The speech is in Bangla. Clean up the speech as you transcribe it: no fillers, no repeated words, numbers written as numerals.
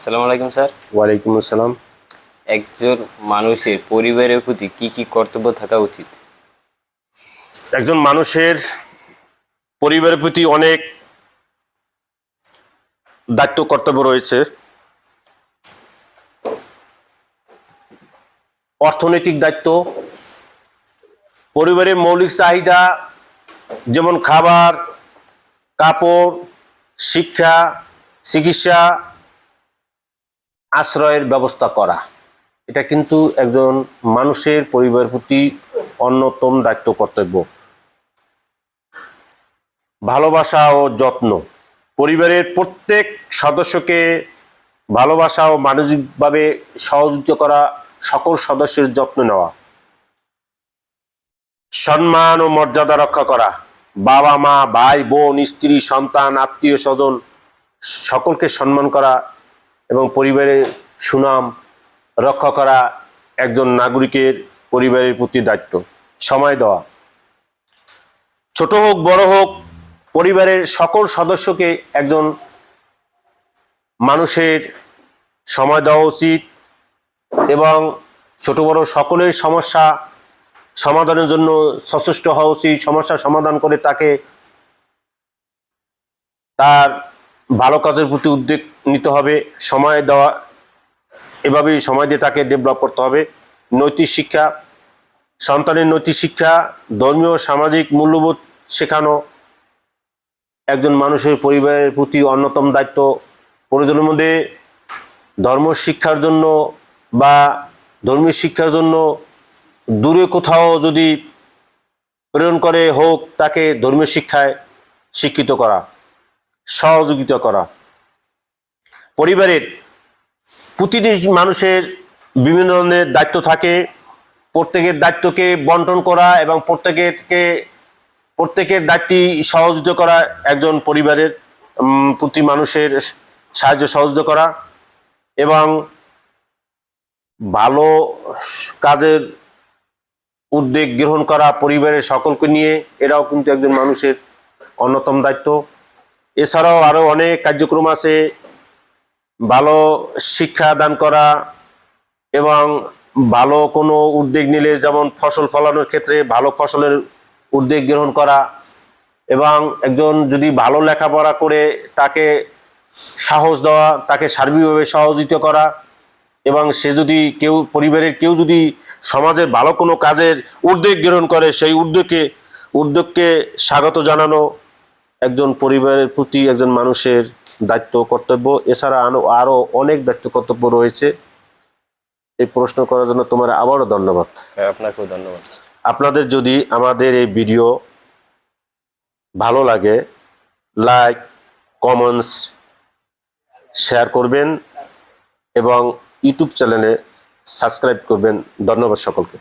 আসসালামু আলাইকুম স্যার। ওয়ালাইকুম আসসালাম। একজন মানুষের পরিবারের প্রতি কি কি কর্তব্য থাকা উচিত? একজন মানুষের পরিবারের প্রতি অনেক দায়িত্ব কর্তব্য রয়েছে। অর্থনৈতিক দায়িত্ব, পরিবারের মৌলিক চাহিদা যেমন খাবার, কাপড়, শিক্ষা, চিকিৎসা, আশ্রয়ের ব্যবস্থা করা, এটা কিন্তু একজন মানুষের পরিবারের প্রতি অন্যতম দায়িত্ব কর্তব্য। ভালোবাসা ও যত্ন, পরিবারের প্রত্যেক সদস্যকে ভালোবাসা ও মানসিকভাবে সহযোগিতা করা, সকল সদস্যের যত্ন নেওয়া। সম্মান ও মর্যাদা রক্ষা করা, বাবা মা, ভাই বোন, স্ত্রী, সন্তান, আত্মীয় স্বজন সকলকে সম্মান করা এবং পরিবারের সুনাম রক্ষা করা একজন নাগরিকের পরিবারের প্রতি দায়িত্ব। সময় দেওয়া, ছোট হোক বড় হোক, পরিবারের সকল সদস্যকে একজন মানুষের সময় দেওয়া উচিত এবং ছোট বড় সকলের সমস্যা সমাধানের জন্য সচেষ্ট হওয়া উচিত। সমস্যা সমাধান করে তাকে তার ভালো কাজের প্রতি উদ্যোগ নিতে হবে, সময় দেওয়া, এভাবেই সময় দিয়ে তাকে ডেভেলপ করতে হবে। নৈতিক শিক্ষা, সন্তানের নৈতিক শিক্ষা, ধর্মীয় সামাজিক মূল্যবোধ শেখানো একজন মানুষের পরিবারের প্রতি অন্যতম দায়িত্ব। প্রয়োজনের মধ্যে ধর্ম শিক্ষার জন্য বা ধর্মীয় শিক্ষার জন্য দূরে কোথাও যদি প্রেরণ করে হোক, তাকে ধর্মীয় শিক্ষায় শিক্ষিত করা, সহযোগিতা করা। পরিবারের প্রতিটি মানুষের বিভিন্ন ধরনের দায়িত্ব থাকে, প্রত্যেকের দায়িত্বকে বন্টন করা এবং প্রত্যেকের দায়িত্বে সহযোগিতা করা একজন পরিবারের প্রতি মানুষের সাহায্য সহযোগিতা করা এবং ভালো কাজের উদ্যোগ গ্রহণ করা পরিবারের সকলকে নিয়ে, এরাও কিন্তু একজন মানুষের অন্যতম দায়িত্ব। এছাড়াও আরো অনেক কার্যক্রম আছে, ভালো শিক্ষা দান করা এবং ভালো কোনো উদ্যোগ নিলে, যেমন ফসল ফলানোর ক্ষেত্রে ভালো ফসলের উদ্যোগ গ্রহণ করা এবং একজন যদি ভালো লেখাপড়া করে তাকে সাহস দেওয়া, তাকে সার্বিকভাবে সহযোগিতা করা এবং সে যদি পরিবারের কেউ যদি সমাজের ভালো কোনো কাজের উদ্যোগ গ্রহণ করে, সেই উদ্যোগকে স্বাগত জানানো একজন পরিবারের প্রতি একজন মানুষের দায়িত্ব কর্তব্য। এছাড়া আরো অনেক দায়িত্ব কর্তব্য রয়েছে। এই প্রশ্ন করার জন্য তোমার আবারও ধন্যবাদ। আপনাকেও ধন্যবাদ। আপনাদের যদি আমাদের এই ভিডিও ভালো লাগে, লাইক, কমেন্টস, শেয়ার করবেন এবং ইউটিউব চ্যানেলে সাবস্ক্রাইব করবেন। ধন্যবাদ সকলকে।